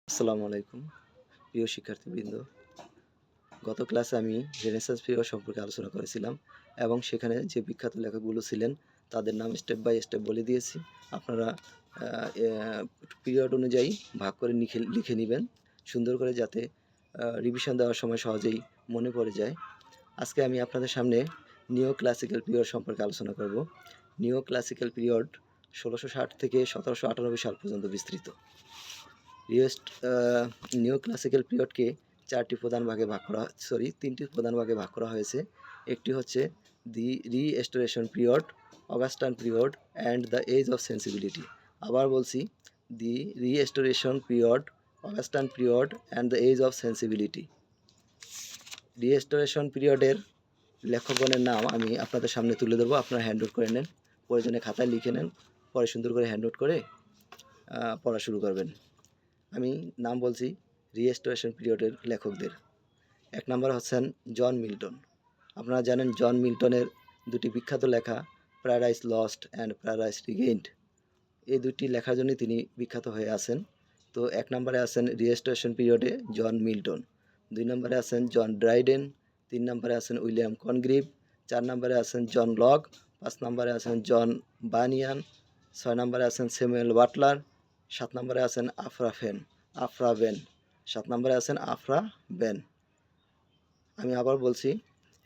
আসসালামু আলাইকুম প্রিয় শিক্ষার্থীবৃন্দ। গত ক্লাসে আমি রেনেসাঁস পিরিয়ড সম্পর্কে আলোচনা করেছিলাম এবং সেখানে যে বিখ্যাত লেখকগুলো ছিলেন তাদের নাম স্টেপ বাই স্টেপ বলে দিয়েছি। আপনারা পিরিয়ড অনুযায়ী ভাগ করে লিখে নেবেন সুন্দর করে, যাতে রিভিশন দেওয়ার সময় সহজেই মনে পড়ে যায়। আজকে আমি আপনাদের সামনে নিও ক্লাসিক্যাল পিরিয়ড সম্পর্কে আলোচনা করব। নিও ক্লাসিক্যাল পিরিয়ড 1660 থেকে 1798 সাল পর্যন্ত বিস্তৃত। নিও ক্লাসিক্যাল পিরিয়ডকে তিনটি প্রধান ভাগে ভাগ করা হয়েছে। একটি হচ্ছে the restoration period, Augustan period and the age of sensibility. আবার বলছি, the restoration period, Augustan period and the age of sensibility. Restoration পিরিয়ডের লেখকগণের নাম আমি আপনাদের সামনে তুলে ধরবো। আপনারা হ্যান্ড নোট করে নেন, প্রয়োজনে খাতায় লিখে নেন, পরে সুন্দর করে হ্যান্ড নোট করে পড়া শুরু করবেন। আমি নাম বলছি রিস্টোরেশন পিরিয়ডের লেখকদের। এক নম্বর হচ্ছেন জন মিল্টন। আপনারা জানেন জন মিল্টনের দুটি বিখ্যাত লেখা প্যারাডাইস লস্ট অ্যান্ড প্যারাডাইস রিগেইনড, এই দুটি লেখার জন্য তিনি বিখ্যাত হয়ে আছেন। তো এক নম্বরে আছেন রিস্টোরেশন পিরিয়ডে জন মিল্টন, দুই নম্বরে আছেন জন ড্রাইডেন, তিন নম্বরে আছেন উইলিয়াম কনগ্রিভ, চার নম্বরে আছেন জন লক, পাঁচ নম্বরে আছেন জন বানিয়ান, ছয় নম্বরে আছেন স্যামুয়েল বাটলার, সাত নম্বরে আছেন আফরা বেন, সাত নম্বরে আছেন আফরা বেন। আমি আবার বলছি,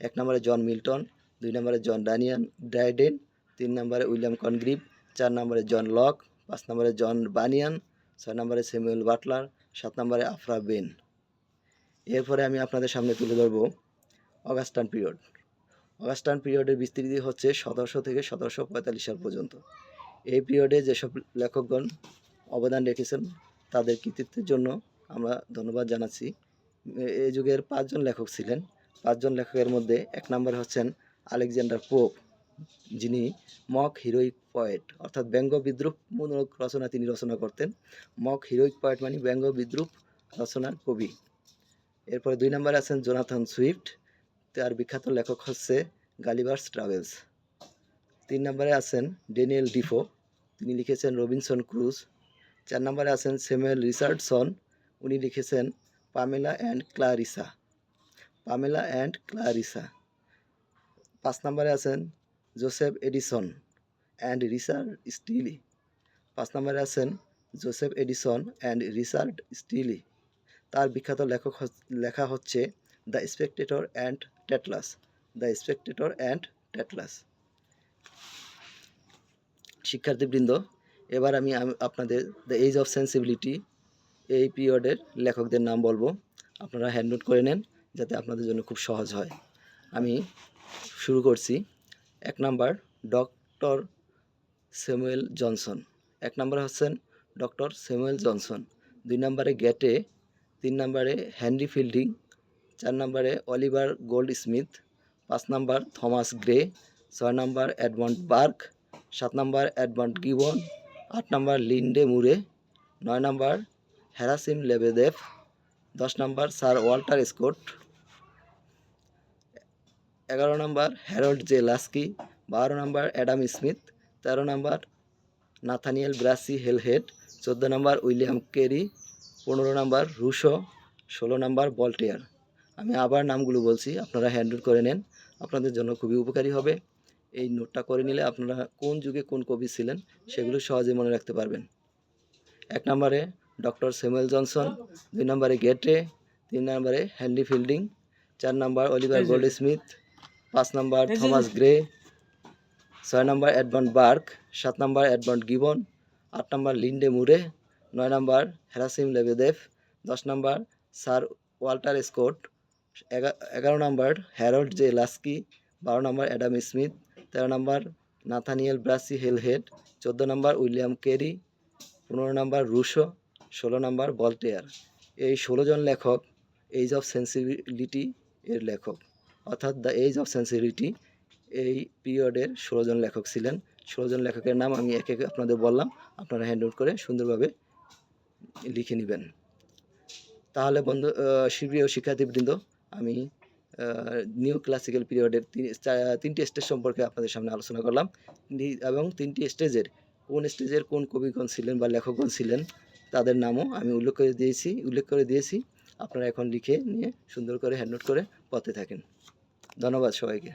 এক নম্বরে জন মিল্টন, দুই নম্বরে জন ড্রাইডেন, তিন নম্বরে উইলিয়াম কনগ্রিভ, চার নম্বরে জন লক, পাঁচ নম্বরে জন বানিয়ান, ছয় নম্বরে স্যামুয়েল বাটলার, সাত নম্বরে আফরা বেন। এরপরে আমি আপনাদের সামনে তুলে ধরব অগাস্টান পিরিয়ড। অগাস্টান পিরিয়ডের বিস্তৃতি হচ্ছে 1700 থেকে 1745 সাল পর্যন্ত। এই পিরিয়ডে যেসব লেখকগণ অবদান রেখেছেন তাদের কৃতিত্বের জন্য আমরা ধন্যবাদ জানাচ্ছি। এই যুগের পাঁচজন লেখক ছিলেন। পাঁচজন লেখকের মধ্যে এক নম্বরে হচ্ছেন আলেকজান্ডার পোপ, যিনি মক হিরোইক পয়েট অর্থাৎ ব্যঙ্গ বিদ্রুপমূলক রচনা তিনি রচনা করতেন। মক হিরোইক পয়েট মানে ব্যঙ্গ বিদ্রুপ রচনার কবি। এরপরে দুই নম্বরে আছেন জোনাথন সুইফট, তার বিখ্যাত লেখক হচ্ছে গালিভার্স ট্রাভেলস। তিন নম্বরে আছেন ড্যানিয়েল ডিফো, তিনি লিখেছেন রবিনসন ক্রুজ। চার নম্বরে আছেন স্যামুয়েল রিচার্ডসন, উনি লিখেছেন পামেলা অ্যান্ড ক্লারিসা। পাঁচ নম্বরে আছেন জোসেফ এডিসন অ্যান্ড রিচার্ড স্টিলি। তার বিখ্যাত লেখা হচ্ছে দ্য স্পেকটেটর অ্যান্ড ট্যাটলাস। শিক্ষার্থীবৃন্দ, এবার আমি আপনাদের দ্য এজ অফ সেন্সিবিলিটি এই পিরিয়ডের লেখকদের নাম বলবো। আপনারা হ্যান্ড নোট করে নেন যাতে আপনাদের জন্য খুব সহজ হয়। আমি শুরু করছি। এক নাম্বার ডক্টর স্যামুয়েল জনসন। এক নম্বরে হচ্ছেন ডক্টর স্যামুয়েল জনসন, দুই নম্বরে গ্যাটে, তিন নম্বরে হেনরি ফিল্ডিং, চার নম্বরে অলিভার গোল্ডস্মিথ, পাঁচ নম্বর থমাস গ্রে, ছয় নম্বর এডমন্ড বার্ক, সাত নম্বর এডমন্ড গিবন, আট নম্বর লিন্ডে মুরে, নয় নম্বর হ্যারাসিম লেবেদেভ, 10 নম্বর স্যার ওয়াল্টার স্কট, 11 নম্বর হ্যারল্ড জে লাস্কি, 12 নম্বর অ্যাডাম স্মিথ, 13 নম্বর নাথানিয়েল ব্রাসি হেলহেড, 14 নম্বর উইলিয়াম কেরি, 15 নম্বর রুশো, 16 নম্বর ভল্টেয়ার। আমি আবার নামগুলো বলছি, আপনারা হ্যান্ড নোট করে নেন, আপনাদের জন্য খুবই উপকারী হবে। এই নোটটা করে নিলে আপনারা কোন যুগে কোন কবি ছিলেন সেগুলো সহজে মনে রাখতে পারবেন। এক নম্বরে ডক্টর স্যামুয়েল জনসন, দুই নম্বরে গেটে, তিন নম্বরে হেনরি ফিল্ডিং, চার নম্বর অলিভার গোল্ডস্মিথ, পাঁচ নম্বর থমাস গ্রে, ছয় নম্বর এডমন্ড বার্ক, সাত নম্বর এডমন্ড গিবন, আট নম্বর লিন্ডে মুরে, নয় নম্বর হ্যারাসিম লেবেদেভ, 10 নম্বর স্যার ওয়াল্টার স্কট, 11 নম্বর হ্যারল্ড জে লাস্কি, 12 নম্বর অ্যাডাম স্মিথ, 13 নম্বর নাথানিয়েল ব্রাসি হেলহেড, 14 নম্বর উইলিয়াম কেরি, 15 নম্বর রুশো, 16 নম্বর ভল্টেয়ার। এই 16 জন লেখক এজ অফ সেন্সিবিলিটি এর লেখক, অর্থাৎ দ্য এজ অফ সেন্সিবিলিটি এই পিরিয়ডের 16 জন লেখক ছিলেন। 16 জন লেখকের নাম আমি একে একে আপনাদের বললাম, আপনারা হ্যান্ড নোট করে সুন্দরভাবে লিখে নেবেন। তাহলে প্রিয় শিক্ষার্থীবৃন্দ, আমি নিউ ক্লাসিক্যাল পিরিয়ডের তিনটি স্টেজ সম্পর্কে আপনাদের সামনে আলোচনা করলাম এবং তিনটি স্টেজের কোন কবিগণ ছিলেন বা লেখকগণ ছিলেন তাদের নামও আমি উল্লেখ করে দিয়েছি। আপনারা এখন লিখে নিয়ে সুন্দর করে হ্যান্ড নোট করে পড়তে থাকেন। ধন্যবাদ সবাইকে।